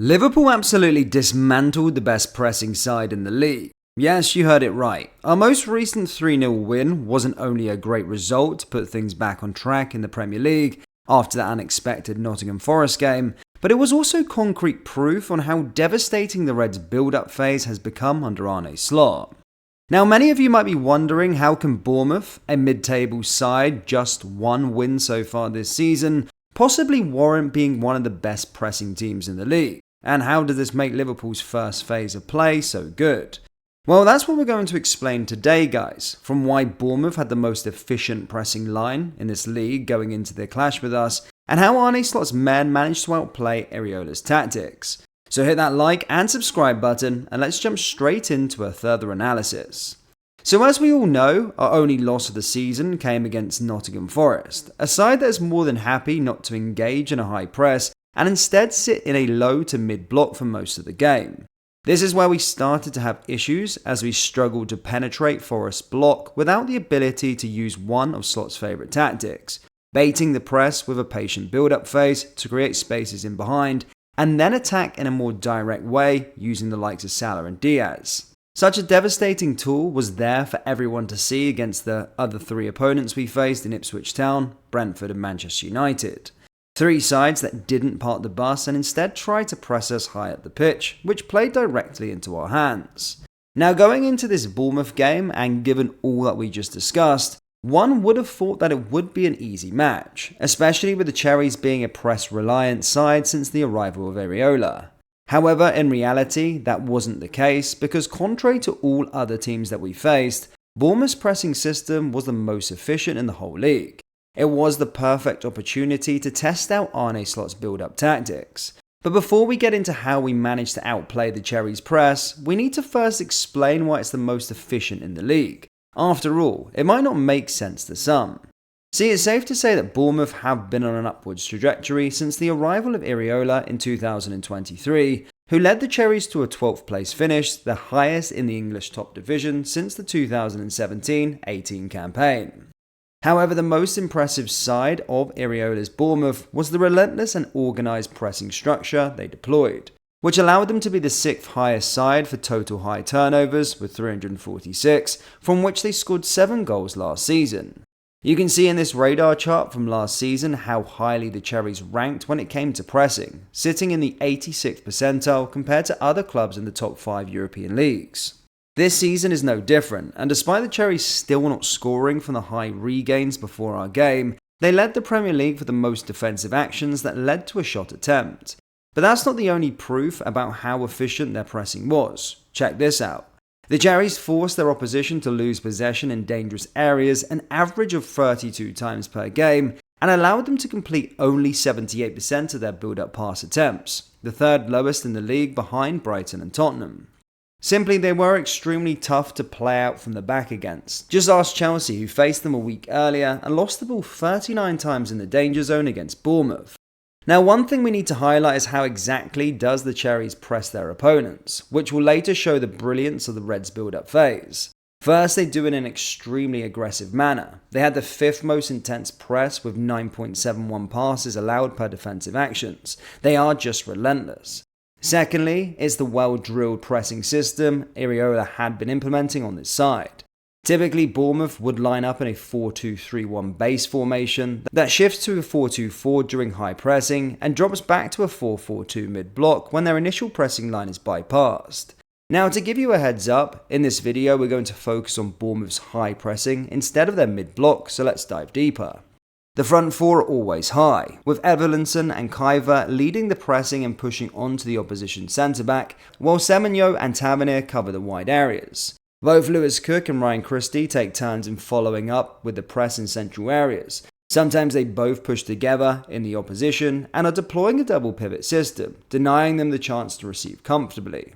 Liverpool absolutely dismantled the best pressing side in the league. Yes, you heard it right. Our most recent 3-0 win wasn't only a great result to put things back on track in the Premier League after that unexpected Nottingham Forest game, but it was also concrete proof on how devastating the Reds' build-up phase has become under Arne Slot. Now, many of you might be wondering, how can Bournemouth, a mid-table side, just one win so far this season, possibly warrant being one of the best pressing teams in the league? And how does this make Liverpool's first phase of play so good? Well, that's what we're going to explain today, guys. From why Bournemouth had the most efficient pressing line in this league going into their clash with us, and how Arne Slot's men managed to outplay Iraola's tactics. So hit that like and subscribe button, and let's jump straight into a further analysis. So as we all know, our only loss of the season came against Nottingham Forest, a side that is more than happy not to engage in a high press and instead sit in a low to mid block for most of the game. This is where we started to have issues as we struggled to penetrate Forest's block without the ability to use one of Slot's favourite tactics, baiting the press with a patient build-up phase to create spaces in behind, and then attack in a more direct way using the likes of Salah and Diaz. Such a devastating tool was there for everyone to see against the other three opponents we faced in Ipswich Town, Brentford and Manchester United. Three sides that didn't park the bus and instead tried to press us high up the pitch, which played directly into our hands. Now, going into this Bournemouth game, and given all that we just discussed, one would have thought that it would be an easy match, especially with the Cherries being a press-reliant side since the arrival of Iraola. However, in reality, that wasn't the case, because contrary to all other teams that we faced, Bournemouth's pressing system was the most efficient in the whole league. It was the perfect opportunity to test out Arne Slot's build-up tactics. But before we get into how we managed to outplay the Cherries' press, we need to first explain why it's the most efficient in the league. After all, it might not make sense to some. See, it's safe to say that Bournemouth have been on an upwards trajectory since the arrival of Iraola in 2023, who led the Cherries to a 12th place finish, the highest in the English top division since the 2017-18 campaign. However, the most impressive side of Iraola's Bournemouth was the relentless and organised pressing structure they deployed, which allowed them to be the 6th highest side for total high turnovers with 346, from which they scored 7 goals last season. You can see in this radar chart from last season how highly the Cherries ranked when it came to pressing, sitting in the 86th percentile compared to other clubs in the top 5 European leagues. This season is no different, and despite the Cherries still not scoring from the high regains before our game, they led the Premier League for the most defensive actions that led to a shot attempt. But that's not the only proof about how efficient their pressing was. Check this out. The Cherries forced their opposition to lose possession in dangerous areas an average of 32 times per game, and allowed them to complete only 78% of their build-up pass attempts, the third lowest in the league behind Brighton and Tottenham. Simply, they were extremely tough to play out from the back against. Just ask Chelsea, who faced them a week earlier and lost the ball 39 times in the danger zone against Bournemouth. Now, one thing we need to highlight is how exactly does the Cherries press their opponents, which will later show the brilliance of the Reds' build-up phase. First, they do it in an extremely aggressive manner. They had the 5th most intense press with 9.71 passes allowed per defensive actions. They are just relentless. Secondly, it's the well-drilled pressing system Iraola had been implementing on this side. Typically, Bournemouth would line up in a 4-2-3-1 base formation that shifts to a 4-2-4 during high pressing and drops back to a 4-4-2 mid-block when their initial pressing line is bypassed. Now, to give you a heads up, in this video we're going to focus on Bournemouth's high pressing instead of their mid-block, so let's dive deeper. The front four are always high, with Evanilson and Kaiva leading the pressing and pushing onto the opposition centre-back, while Semenyo and Tavernier cover the wide areas. Both Lewis Cook and Ryan Christie take turns in following up with the press in central areas. Sometimes they both push together in the opposition and are deploying a double pivot system, denying them the chance to receive comfortably.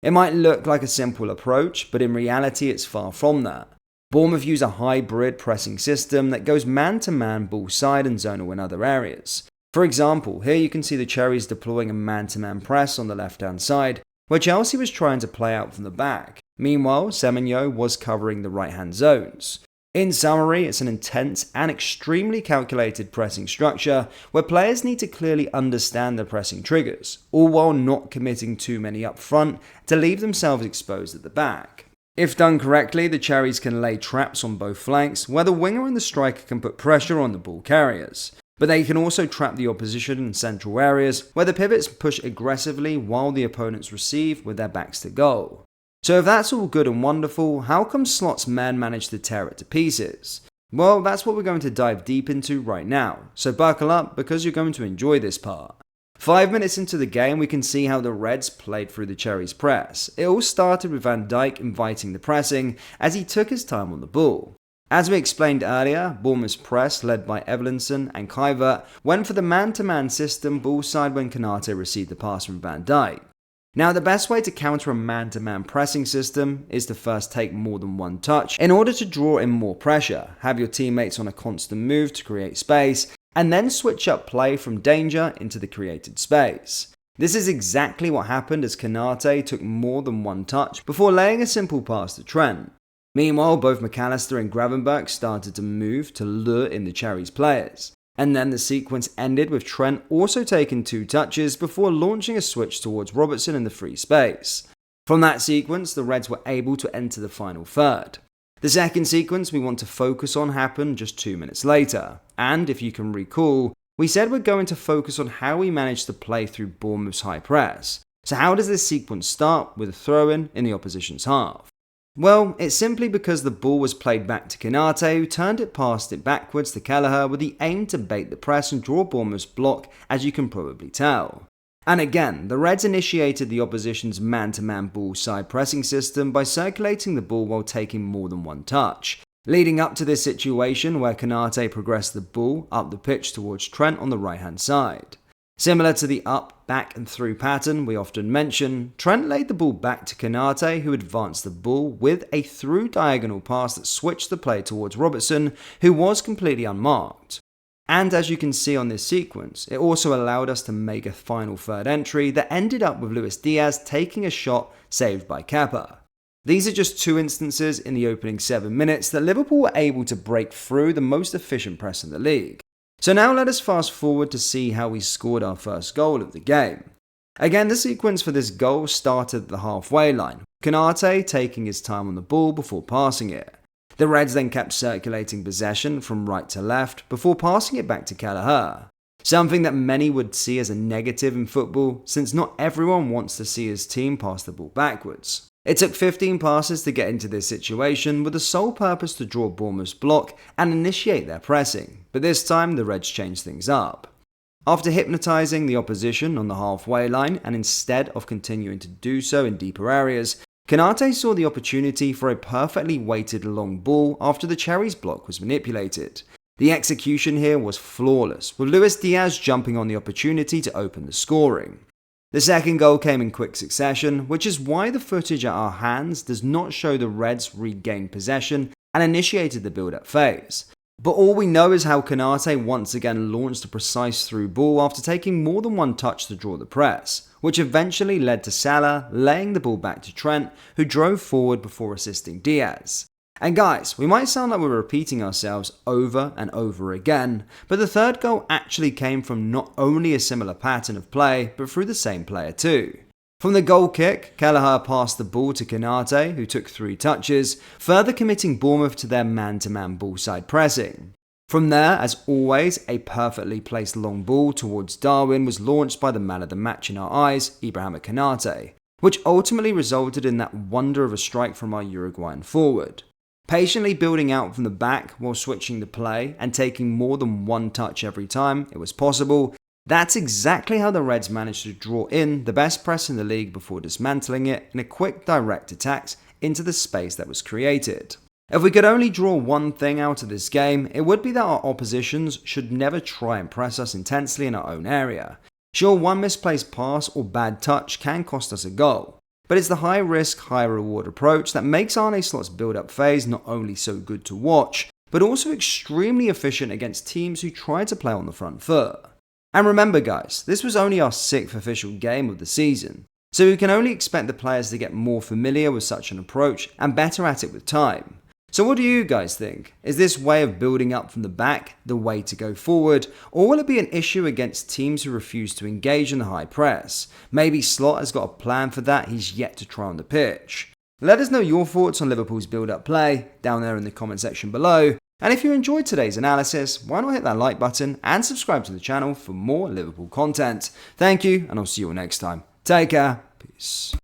It might look like a simple approach, but in reality it's far from that. Bournemouth use a hybrid pressing system that goes man-to-man ball side and zonal in other areas. For example, here you can see the Cherries deploying a man-to-man press on the left-hand side, where Chelsea was trying to play out from the back. Meanwhile, Semenyo was covering the right-hand zones. In summary, it's an intense and extremely calculated pressing structure where players need to clearly understand their pressing triggers, all while not committing too many up front to leave themselves exposed at the back. If done correctly, the Cherries can lay traps on both flanks where the winger and the striker can put pressure on the ball carriers. But they can also trap the opposition in central areas where the pivots push aggressively while the opponents receive with their backs to goal. So if that's all good and wonderful, how come Slot's men managed to tear it to pieces? Well, that's what we're going to dive deep into right now, so buckle up because you're going to enjoy this part. 5 minutes into the game, we can see how the Reds played through the Cherries' press. It all started with Van Dijk inviting the pressing as he took his time on the ball. As we explained earlier, Bournemouth's press, led by Evelinson and Kluivert, went for the man-to-man system ball side when Konate received the pass from Van Dijk. Now, the best way to counter a man-to-man pressing system is to first take more than one touch in order to draw in more pressure, have your teammates on a constant move to create space, and then switch up play from danger into the created space. This is exactly what happened as Konate took more than one touch before laying a simple pass to Trent. Meanwhile, both McAllister and Gravenberch started to move to lure in the Cherries players. And then the sequence ended with Trent also taking 2 touches before launching a switch towards Robertson in the free space. From that sequence, the Reds were able to enter the final third. The second sequence we want to focus on happened just 2 minutes later, and if you can recall, we said we're going to focus on how we managed to play through Bournemouth's high press. So how does this sequence start with a throw-in in the opposition's half? Well, it's simply because the ball was played back to Konate, who turned it past it backwards to Kelleher with the aim to bait the press and draw Bournemouth's block, as you can probably tell. And again, the Reds initiated the opposition's man-to-man ball side pressing system by circulating the ball while taking more than one touch, leading up to this situation where Konate progressed the ball up the pitch towards Trent on the right-hand side. Similar to the up, back and through pattern we often mention, Trent laid the ball back to Konate, who advanced the ball with a through diagonal pass that switched the play towards Robertson, who was completely unmarked. And as you can see on this sequence, it also allowed us to make a final third entry that ended up with Luis Diaz taking a shot saved by Kepa. These are just 2 instances in the opening 7 minutes that Liverpool were able to break through the most efficient press in the league. So now let us fast forward to see how we scored our first goal of the game. Again, the sequence for this goal started at the halfway line, Konate taking his time on the ball before passing it. The Reds then kept circulating possession from right to left before passing it back to Kelleher. Something that many would see as a negative in football, since not everyone wants to see his team pass the ball backwards. It took 15 passes to get into this situation with the sole purpose to draw Bournemouth's block and initiate their pressing, but this time the Reds changed things up. After hypnotising the opposition on the halfway line and instead of continuing to do so in deeper areas, Konate saw the opportunity for a perfectly weighted long ball after the Cherries block was manipulated. The execution here was flawless, with Luis Diaz jumping on the opportunity to open the scoring. The second goal came in quick succession, which is why the footage at our hands does not show the Reds regained possession and initiated the build-up phase. But all we know is how Konate once again launched a precise through ball after taking more than one touch to draw the press, which eventually led to Salah laying the ball back to Trent, who drove forward before assisting Diaz. And guys, we might sound like we're repeating ourselves over and over again, but the third goal actually came from not only a similar pattern of play, but through the same player too. From the goal kick, Kelleher passed the ball to Konate, who took 3 touches, further committing Bournemouth to their man-to-man ball-side pressing. From there, as always, a perfectly placed long ball towards Darwin was launched by the man of the match in our eyes, Ibrahima Konate, which ultimately resulted in that wonder of a strike from our Uruguayan forward. Patiently building out from the back while switching the play and taking more than one touch every time it was possible, that's exactly how the Reds managed to draw in the best press in the league before dismantling it in a quick direct attack into the space that was created. If we could only draw one thing out of this game, it would be that our oppositions should never try and press us intensely in our own area. Sure, one misplaced pass or bad touch can cost us a goal, but it's the high risk, high reward approach that makes Arne Slot's build-up phase not only so good to watch, but also extremely efficient against teams who try to play on the front foot. And remember guys, this was only our 6th official game of the season, so we can only expect the players to get more familiar with such an approach and better at it with time. So what do you guys think? Is this way of building up from the back the way to go forward, or will it be an issue against teams who refuse to engage in the high press? Maybe Slot has got a plan for that he's yet to try on the pitch. Let us know your thoughts on Liverpool's build-up play down there in the comment section below. And if you enjoyed today's analysis, why not hit that like button and subscribe to the channel for more Liverpool content. Thank you, and I'll see you all next time. Take care. Peace.